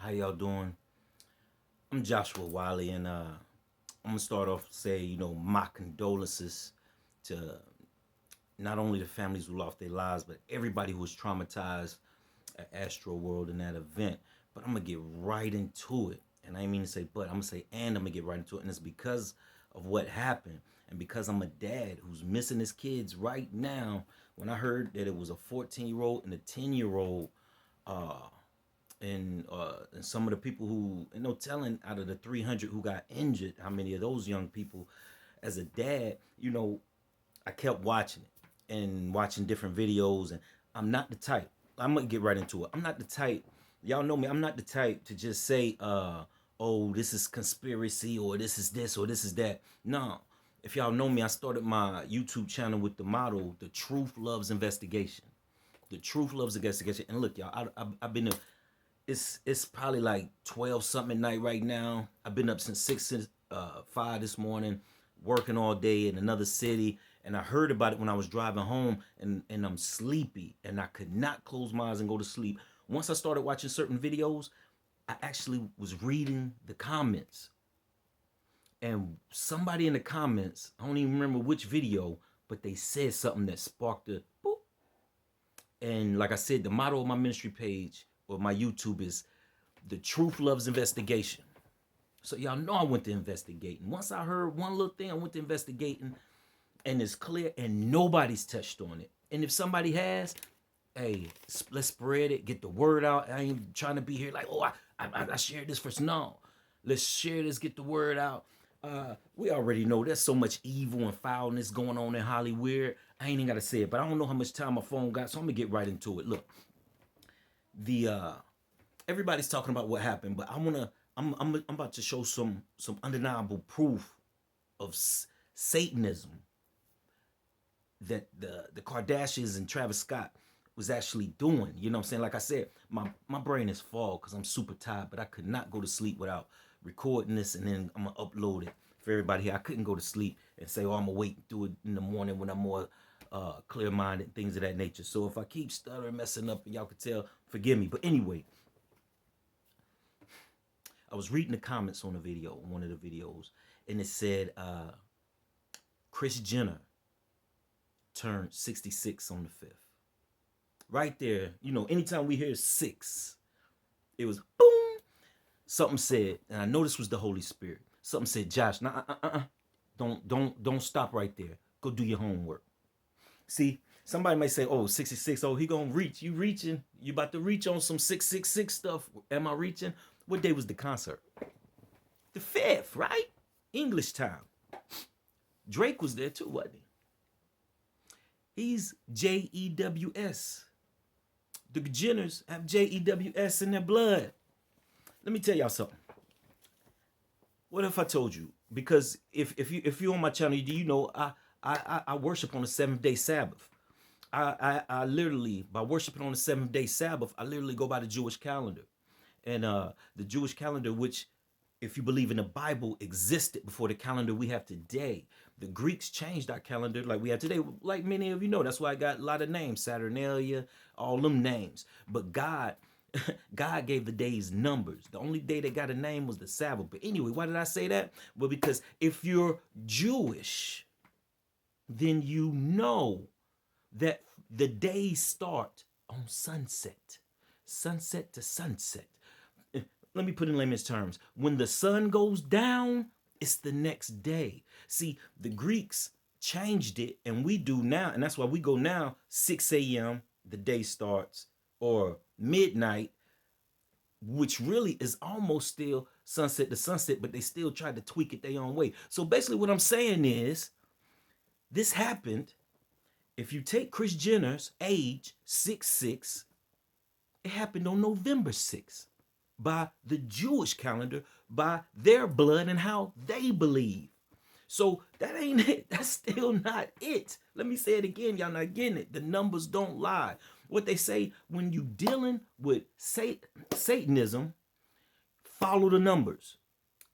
How y'all doing? I'm Joshua Wiley, and I'm gonna start off say, my condolences to not only the families who lost their lives, but everybody who was traumatized at AstroWorld in that event. But I'm gonna get right into it, and I ain't mean to say but. I'm gonna say and I'm gonna get right into it, and it's because of what happened, and because I'm a dad who's missing his kids right now. When I heard that it was a 14-year-old and a 10-year-old, uh, and some of the people who telling out of the 300 who got injured, how many of those young people, as a dad, I kept watching it and watching different videos, and I'm not the type. I'm gonna get right into it. I'm not the type. Y'all know me. I'm not the type to just say, "Oh, this is conspiracy," or "This is this," or "This is that." No. If y'all know me, I started my YouTube channel with the motto, "The Truth Loves Investigation." The truth loves investigation. And look, y'all, I've been it's probably like 12 something at night right now. I've been up since 5 this morning, working all day in another city, and I heard about it when I was driving home, and I'm sleepy and I could not close my eyes and go to sleep. Once I started watching certain videos, I actually was reading the comments, and somebody in the comments, I don't even remember which video, but they said something that sparked a boop. And like I said, the motto of my ministry page or my YouTube is "The Truth Loves Investigation." So y'all know I went to investigating. Once I heard one little thing, I went to investigating, and it's clear, and nobody's touched on it. And if somebody has, hey, let's spread it, get the word out. I ain't trying to be here like, oh, I shared this first. No, let's share this, get the word out. We already know there's so much evil and foulness going on in Hollywood. I ain't even gotta say it, but I don't know how much time my phone got, so I'm gonna get right into it. Look, the everybody's talking about what happened, but I'm about to show some undeniable proof of Satanism that the Kardashians and Travis Scott was actually doing. You know what I'm saying? Like I said, my brain is fogged because I'm super tired, but I could not go to sleep without recording this, and then I'm gonna upload it for everybody here. I couldn't go to sleep and say, oh, I'm gonna wait and do it in the morning when I'm more clear-minded, things of that nature. So if I keep stuttering, messing up, and y'all could tell, forgive me. But anyway, I was reading the comments on the video, one of the videos, and it said Kris Jenner turned 66 on the 5th. Right there, anytime we hear 6, it was boom. Something said, and I know this was the Holy Spirit. Something said, Josh, nah, don't stop right there. Go do your homework. See, somebody might say, oh, 66, oh, he gonna reach. You reaching. You about to reach on some 666 stuff. Am I reaching? What day was the concert? The 5th, right? English time. Drake was there too, wasn't he? He's Jews. The Jenners have Jews in their blood. Let me tell y'all something. What if I told you? Because if you're on my channel, do you know I worship on the 7th-day Sabbath. I literally, by worshiping on the 7th-day Sabbath, I literally go by the Jewish calendar. And the Jewish calendar, which, if you believe in the Bible, existed before the calendar we have today. The Greeks changed our calendar like we have today, like many of you know. That's why I got a lot of names, Saturnalia, all them names. But God gave the days numbers. The only day that got a name was the Sabbath. But anyway, why did I say that? Well, because if you're Jewish, then you know that the days start on sunset to sunset. Let me put in layman's terms. When the sun goes down, it's the next day. See, the Greeks changed it, and we do now, and that's why we go now 6 a.m. the day starts, or midnight, which really is almost still sunset to sunset, but they still tried to tweak it their own way. So basically what I'm saying is, this happened. If you take Kris Jenner's age, 6'6", it happened on November 6th. By the Jewish calendar, by their blood and how they believe. So that ain't it. That's still not it. Let me say it again. Y'all not getting it. The numbers don't lie. What they say, when you dealing with Satanism, follow the numbers.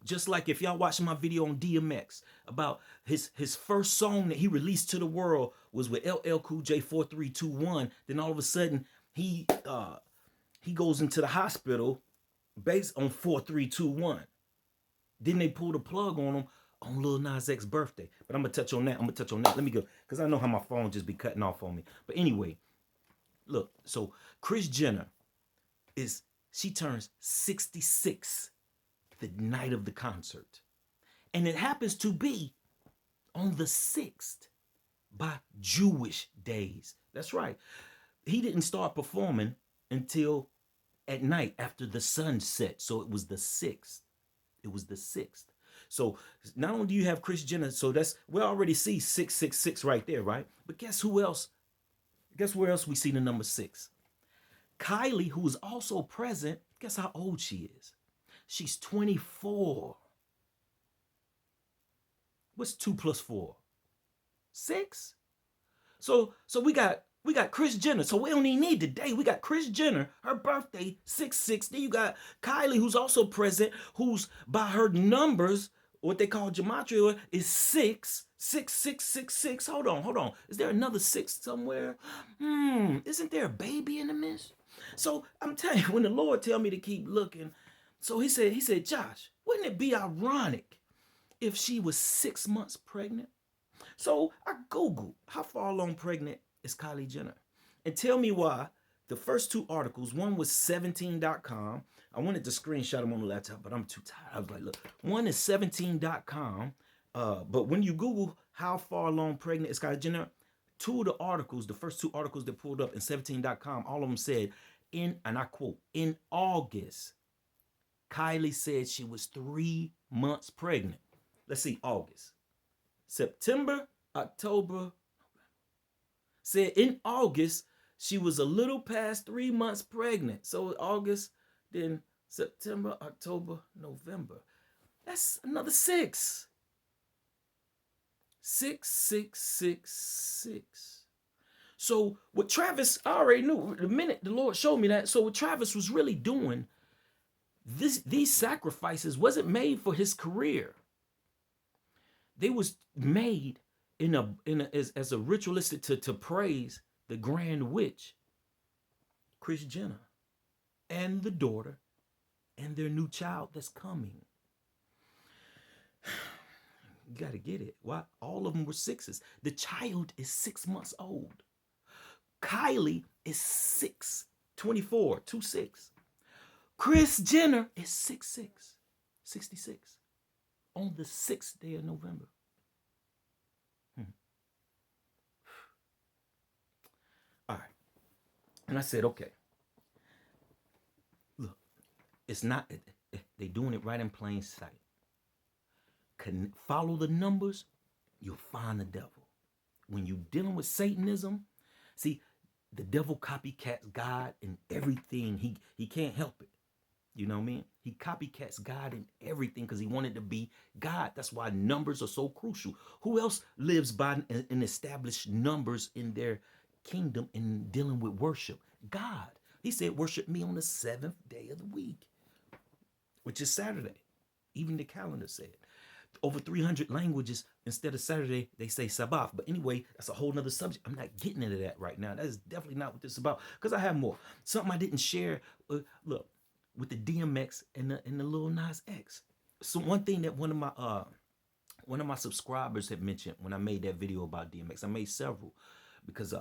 Just like if y'all watching my video on DMX about his first song that he released to the world was with LL Cool J 4321. Then all of a sudden he goes into the hospital based on 4-3-2-1. Then they pulled the plug on him on Lil Nas X's birthday. But I'm gonna touch on that. Let me go, because I know how my phone just be cutting off on me. But anyway, look, so Kris Jenner she turns 66 the night of the concert. And it happens to be on the 6th by Jewish days. That's right. He didn't start performing until at night after the sun set. So it was the 6th. It was the 6th. So not only do you have Kris Jenner, so we already see 666 right there, right? But guess who else? Guess where else we see the number 6? Kylie, who is also present, guess how old she is? She's 24. What's 2 plus 4? 6? So we got Kris Jenner. So we don't even need the day. We got Kris Jenner, her birthday, 6/6. Then you got Kylie, who's also present, who's by her numbers, what they call gematria, is 6. 6, 6, 6, 6. Hold on. Is there another 6 somewhere? Isn't there a baby in the midst? So I'm telling you, when the Lord tell me to keep looking, so he said, Josh, wouldn't it be ironic if she was 6 months pregnant? So I Googled how far along pregnant is Kylie Jenner. And tell me why the first 2 articles, one was 17.com. I wanted to screenshot them on the laptop, but I'm too tired. I was like, look, one is 17.com. But when you Google how far along pregnant is Kylie Jenner, 2 of the articles, the first 2 articles that pulled up in 17.com, all of them said, and I quote, in August, Kylie said she was 3 months pregnant. Let's see, August. September, October. Said in August, she was a little past 3 months pregnant. So August, then September, October, November. That's another 6. 6, 6, 6, 6. So what Travis, I already knew the minute the Lord showed me that. So what Travis was really doing, these sacrifices wasn't made for his career. They was made as a ritualistic to praise the grand witch, Kris Jenner, and the daughter, and their new child that's coming. You got to get it. Why? All of them were 6s. The child is 6 months old. Kylie is 6, 24, 26. Kris Jenner is 6'6", 66, on the 6th day of November. All right. And I said, okay, look, it's not, they doing it right in plain sight. Follow the numbers, you'll find the devil. When you're dealing with Satanism, see, the devil copycats God in everything. He can't help it. You know what I mean? He copycats God in everything because he wanted to be God. That's why numbers are so crucial. Who else lives by and established numbers in their kingdom in dealing with worship? God. He said, worship me on the 7th day of the week, which is Saturday. Even the calendar said. Over 300 languages, instead of Saturday, they say Sabbath. But anyway, that's a whole nother subject. I'm not getting into that right now. That is definitely not what this is about, because I have more. Something I didn't share, look, with the DMX and the Lil Nas X. So one thing that one of my subscribers had mentioned when I made that video about DMX, I made several, because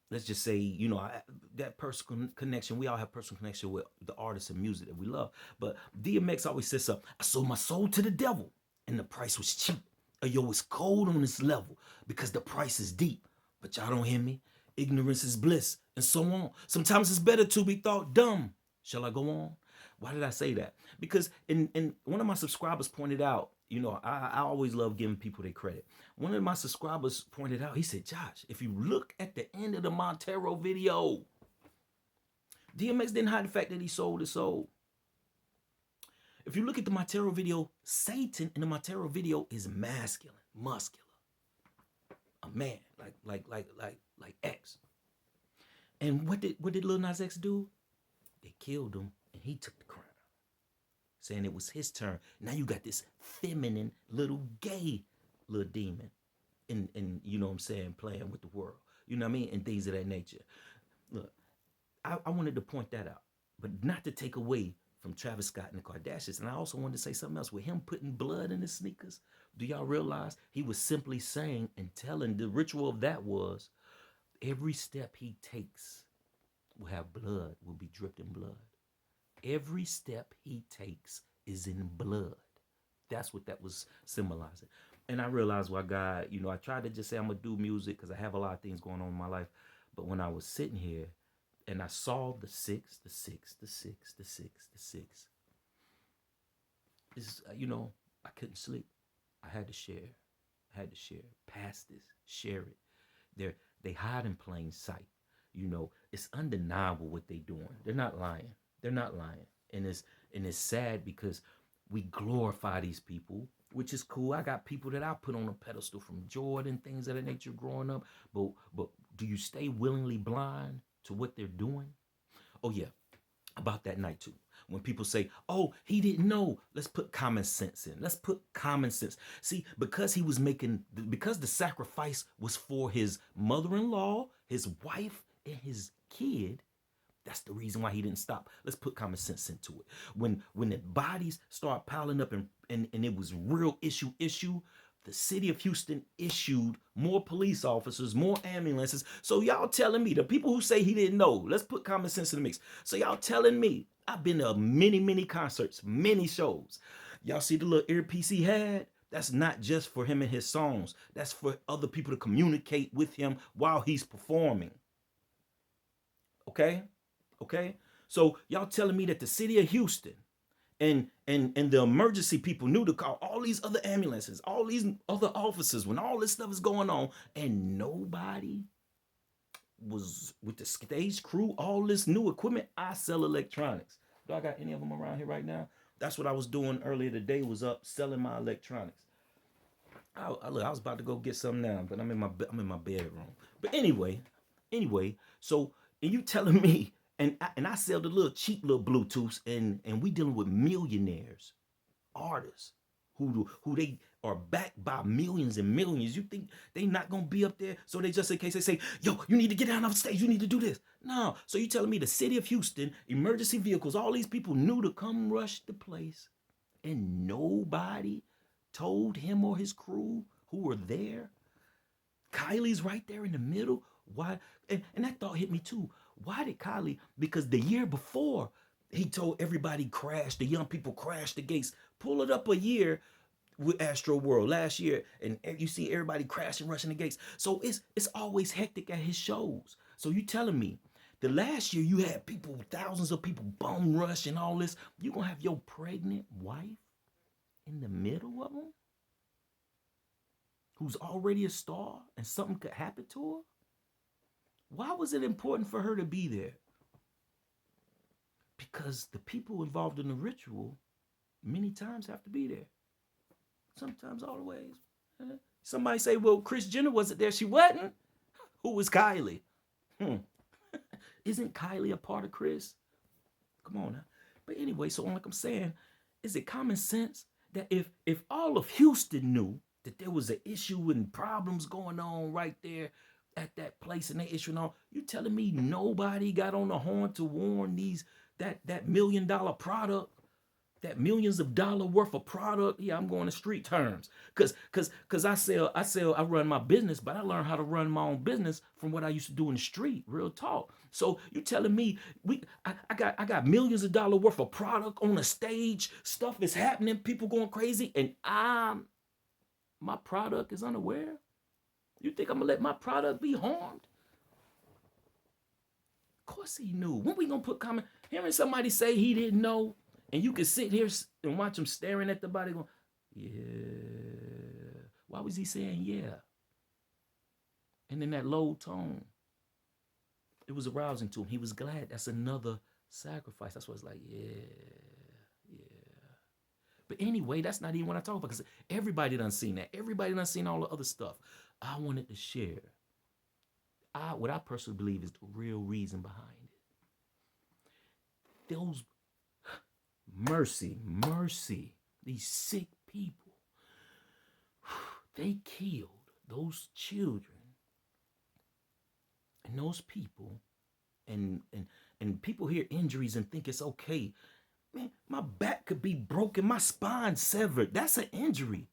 let's just say, you know, that personal connection, we all have personal connection with the artists and music that we love. But DMX always says something, I sold my soul to the devil and the price was cheap. Or yo, it's cold on this level because the price is deep. But y'all don't hear me. Ignorance is bliss, and so on. Sometimes it's better to be thought dumb. Shall I go on? Why did I say that? Because in one of my subscribers pointed out, you know, I always love giving people their credit. One of my subscribers pointed out, he said, Josh, if you look at the end of the Montero video, DMX didn't hide the fact that he sold his soul. If you look at the Montero video, Satan in the Montero video is masculine, muscular. A man, like X. And what did Lil Nas X do? They killed him and he took the crown, saying it was his turn. Now you got this feminine little gay little demon and you know what I'm saying, playing with the world. You know what I mean? And things of that nature. Look, I wanted to point that out But not to take away from Travis Scott and the Kardashians. And I also wanted to say something else with him putting blood in his sneakers. Do y'all realize he was simply saying and telling, the ritual of that was every step he takes will have blood, will be dripped in blood. Every step he takes is in blood. That's what that was symbolizing. And I realized why God, I tried to just say I'm going to do music because I have a lot of things going on in my life. But when I was sitting here and I saw the six, it's, I couldn't sleep. I had to share. Pass this, share it. They hide in plain sight. It's undeniable what they doing. They're not lying. And it's sad because we glorify these people, which is cool. I got people that I put on a pedestal from Jordan, things of that nature growing up. But do you stay willingly blind to what they're doing? Oh yeah, about that night too. When people say, oh, he didn't know, let's put common sense in. Let's put common sense. See, because the sacrifice was for his mother-in-law, his wife, and his kid, that's the reason why he didn't stop. Let's put common sense into it. When the bodies start piling up and it was real issue, the city of Houston issued more police officers, more ambulances. So y'all telling me, the people who say he didn't know, let's put common sense in the mix. So y'all telling me, I've been to many concerts, many shows. Y'all see the little earpiece he had? That's not just for him and his songs. That's for other people to communicate with him while he's performing. Okay? So y'all telling me that the city of Houston and the emergency people knew to call all these other ambulances, all these other officers when all this stuff is going on, and nobody was with the stage crew, all this new equipment. I sell electronics. Do I got any of them around here right now? That's what I was doing earlier today, was up selling my electronics. I was about to go get some now, but I'm in my bedroom. But anyway, so, and you telling me, and I sell the little cheap little Bluetooths, and we dealing with millionaires, artists, who they are backed by millions and millions. You think they not gonna be up there? So they just in case they say, yo, you need to get down off stage, you need to do this. No. So you telling me the city of Houston, emergency vehicles, all these people knew to come rush the place, and nobody told him or his crew who were there? Kylie's right there in the middle. Why? And that thought hit me too. Why did Kylie? Because the year before, he told everybody crash, the young people crash the gates. Pull it up a year with AstroWorld last year, and you see everybody crashing, rushing the gates. So it's always hectic at his shows. So you telling me the last year you had people, thousands of people bum rush and all this. You gonna have your pregnant wife in the middle of them, who's already a star, and something could happen to her? Why was it important for her to be there? Because the people involved in the ritual many times have to be there. Sometimes always. Somebody say, well, Kris Jenner wasn't there. She wasn't. Who was Kylie? Isn't Kylie a part of Kris? Come on now. But anyway, so like I'm saying, is it common sense that if all of Houston knew that there was an issue and problems going on right there at that place and they issue and all, you telling me nobody got on the horn to warn that $1 million product, that millions of dollars worth of product? Yeah, I'm going to street terms. Cause I run my business, but I learned how to run my own business from what I used to do in the street. Real talk. So you telling me I got millions of dollars worth of product on the stage, stuff is happening, people going crazy, and my product is unaware? You think I'm gonna let my product be harmed? Of course he knew. When we gonna put comment? Hearing somebody say he didn't know, and you can sit here and watch him staring at the body going, yeah. Why was he saying yeah? And in that low tone, it was arousing to him. He was glad. That's another sacrifice. That's what it's like, yeah. But anyway, that's not even what I talk about, because everybody done seen that. Everybody done seen all the other stuff. I wanted to share what I personally believe is the real reason behind it. Those mercy, these sick people, they killed those children and those people And people hear injuries and think it's okay. Man, my back could be broken, my spine severed. That's an injury.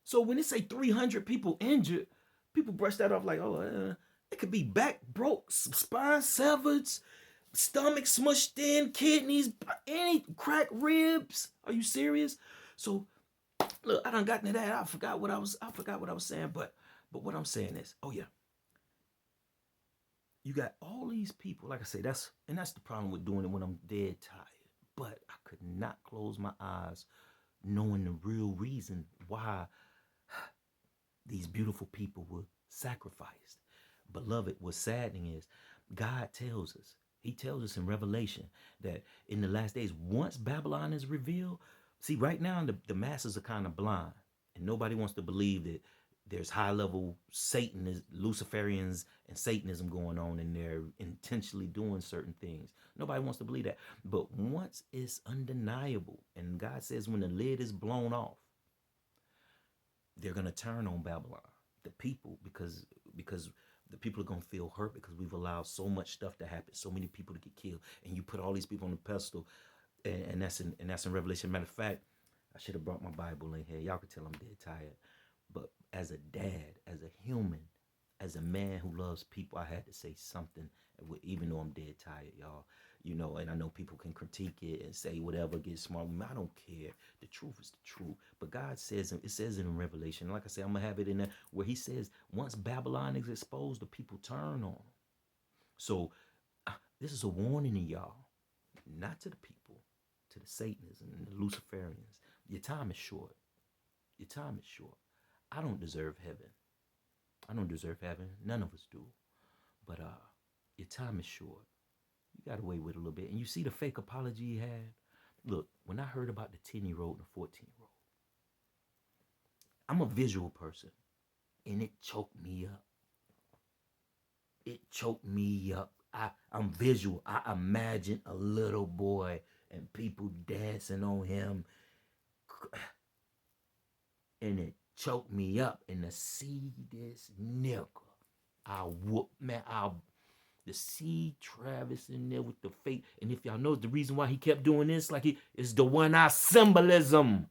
So when they say 300 people injured, people brush that off like, oh, it could be back broke, spine severed, stomach smushed in, kidneys, any cracked ribs. Are you serious? So look, I done gotten to that. I forgot what I was saying, but what I'm saying is, oh yeah, you got all these people. Like I say, that's the problem with doing it when I'm dead tired. But I could not close my eyes knowing the real reason why these beautiful people were sacrificed. Beloved, what's saddening is God tells us, he tells us in Revelation that in the last days, once Babylon is revealed, see, right now the masses are kind of blind and nobody wants to believe that there's high level Satan, Luciferians and Satanism going on and they're intentionally doing certain things. Nobody wants to believe that. But once it's undeniable, and God says when the lid is blown off, they're going to turn on Babylon, the people, because the people are going to feel hurt because we've allowed so much stuff to happen, so many people to get killed, and you put all these people on the pedestal, and that's in Revelation. Matter of fact, I should have brought my Bible in here. Y'all can tell I'm dead tired. But as a dad, as a human, as a man who loves people, I had to say something, even though I'm dead tired, y'all. You know, and I know people can critique it and say whatever, get smart. I don't care. The truth is the truth. But God says, it says it in Revelation. Like I say, I'm going to have it in there where he says, once Babylon is exposed, the people turn on. So this is a warning to y'all, not to the people, to the Satanists and the Luciferians. Your time is short. Your time is short. I don't deserve heaven. I don't deserve heaven. None of us do. But your time is short. You got to wait with a little bit. And you see the fake apology he had? Look, when I heard about the 10-year-old and the 14-year-old, I'm a visual person. And it choked me up. It choked me up. I'm visual. I imagine a little boy and people dancing on him. And it choked me up. And to see this nigga, to see Travis in there with the fake. And if y'all know the reason why he kept doing this, like is the 1-eye symbolism.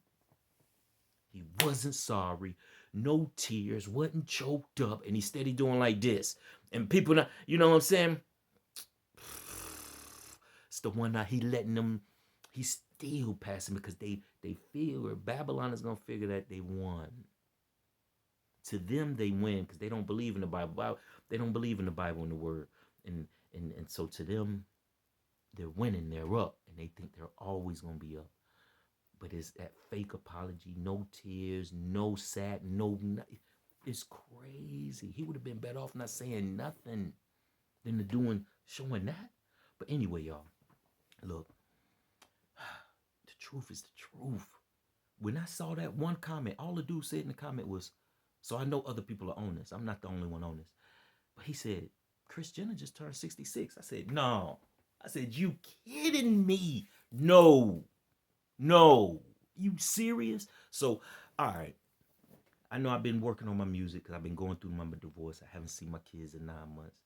He wasn't sorry. No tears, wasn't choked up, and he steady doing like this. And people, not, you know what I'm saying? It's the one that he letting them, he's still passing because they feel, or Babylon is going to figure that they won. To them, they win because they don't believe in the Bible. They don't believe in the Bible and the word. And so to them, they're winning, they're up, and they think they're always going to be up. But it's that fake apology, no tears, no sad, it's crazy. He would have been better off not saying nothing than showing that. But anyway, y'all, look, the truth is the truth. When I saw that one comment, all the dude said in the comment was, so I know other people are on this. I'm not the only one on this. But he said, Kris Jenner just turned 66. I said, no. I said, you kidding me? No. You serious? So, all right. I know I've been working on my music because I've been going through my divorce. I haven't seen my kids in 9 months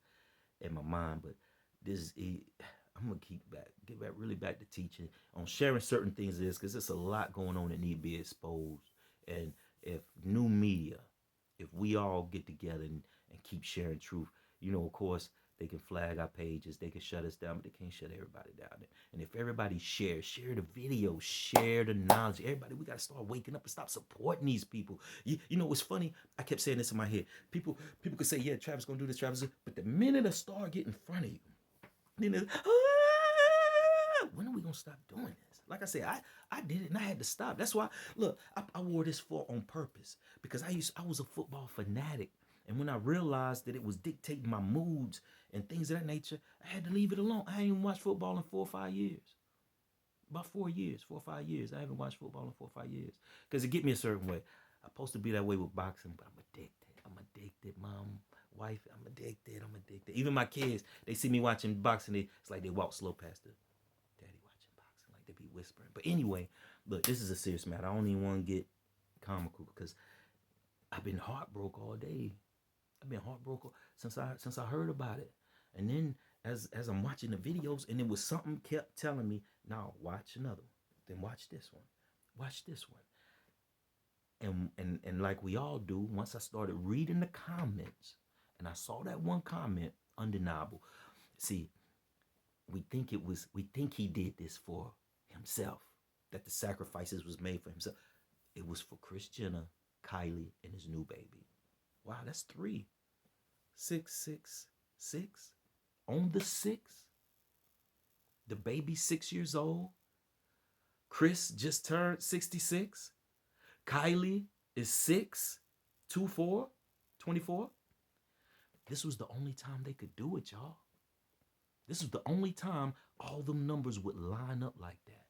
in my mind. But I'm going to get back to teaching on sharing certain things because there's a lot going on that need to be exposed. And if new media, if we all get together and keep sharing truth, of course, they can flag our pages, they can shut us down, but they can't shut everybody down. And if everybody share the video, share the knowledge, everybody, we got to start waking up and stop supporting these people. You know what's funny? I kept saying this in my head. People could say, yeah, Travis going to do this, Travis, but the minute a star get in front of you, then it's, when are we going to stop doing this? Like I said, I did it and I had to stop. That's why, look, I wore this on purpose because I was a football fanatic. And when I realized that it was dictating my moods and things of that nature, I had to leave it alone. I ain't even watched football in 4 or 5 years. About 4 or 5 years. I haven't watched football in 4 or 5 years. Because it get me a certain way. I'm supposed to be that way with boxing, but I'm addicted, mom, wife. I'm addicted. Even my kids, they see me watching boxing. It's like they walk slow past the daddy watching boxing. Like they be whispering. But anyway, look, this is a serious matter. I don't even want to get comical because I've been heartbroken all day. I've been heartbroken since I heard about it. And then as I'm watching the videos, and it was something kept telling me, "Now watch another one, then watch this one, watch this one." And like we all do, once I started reading the comments, and I saw that one comment, undeniable. See, we think he did this for himself, that the sacrifices was made for himself. It was for Kris Jenner, Kylie, and his new baby. Wow, that's three. 666. On the 6th, the baby 6 years old. Kris just turned 66. Kylie is 6, 24, 24. This was the only time they could do it, y'all. This was the only time all them numbers would line up like that.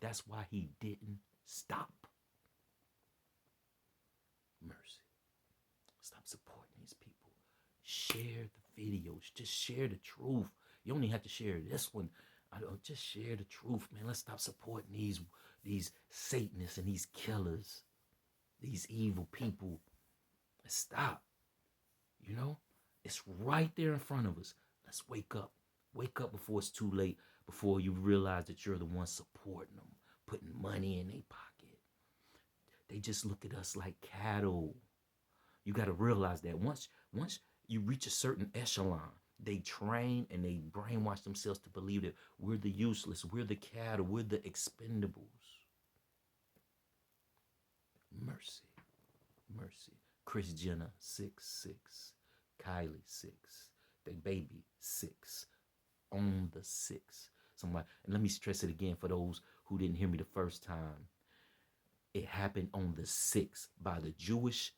That's why he didn't stop. Mercy. Stop supporting these people. Share the videos. Just share the truth. You only have to share this one. I don't just share the truth, man. Let's stop supporting these Satanists and these killers, these evil people. Let's stop. You know, it's right there in front of us. Let's wake up. Wake up before it's too late, before you realize that you're the one supporting them, putting money in their pocket. They just look at us like cattle. You got to realize that once you reach a certain echelon, they train and they brainwash themselves to believe that we're the useless, we're the cattle, we're the expendables. Mercy, mercy. Kris Jenner, 6'6". Kylie, 6. They baby, 6. On the 6th. Somebody, and let me stress it again for those who didn't hear me the first time. It happened on the 6th by the Jewish,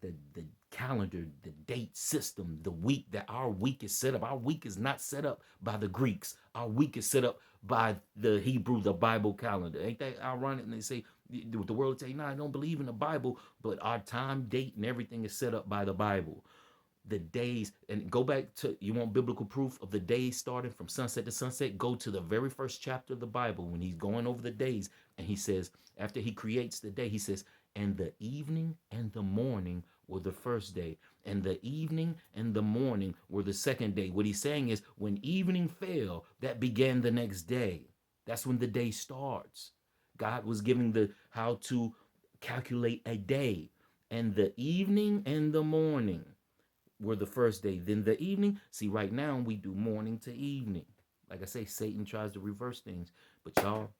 the calendar, the date system, the week that our week is set up. Our week is not set up by the Greeks. Our week is set up by the Hebrew, the Bible calendar. Ain't that ironic? And they say, the world say, nah, I don't believe in the Bible, but our time, date, and everything is set up by the Bible. The days, and go back to, you want biblical proof of the days starting from sunset to sunset, go to the very first chapter of the Bible when he's going over the days, and he says, after he creates the day, he says, and the evening and the morning were the first day, and the evening and the morning were the second day. What he's saying is, when evening fell, that began the next day. That's when the day starts. God was giving the how to calculate a day, and the evening and the morning were the first day. Then the evening, see, right now we do morning to evening. Like I say, Satan tries to reverse things. But y'all,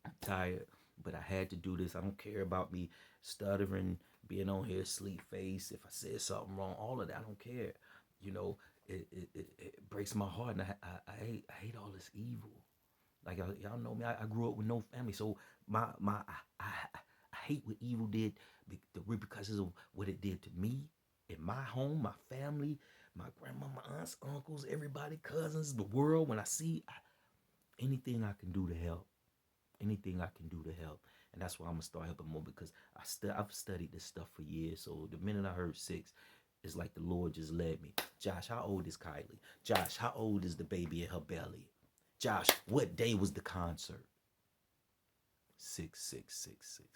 I'm tired, but I had to do this. I don't care about me stuttering, being on here, sleep face. If I said something wrong, all of that, I don't care. You know, it breaks my heart, and I hate all this evil. Like y'all know me, I grew up with no family, so I hate what evil did, the repercussions of what it did to me, in my home, my family, my grandma, my aunts, uncles, everybody, cousins, the world. When I see anything I can do to help, anything I can do to help, and that's why I'm gonna start helping more, because I've studied this stuff for years. So the minute I heard 6, it's like the Lord just led me. Josh, how old is Kylie? Josh, how old is the baby in her belly? Josh, what day was the concert? 6, 6, 6, 6.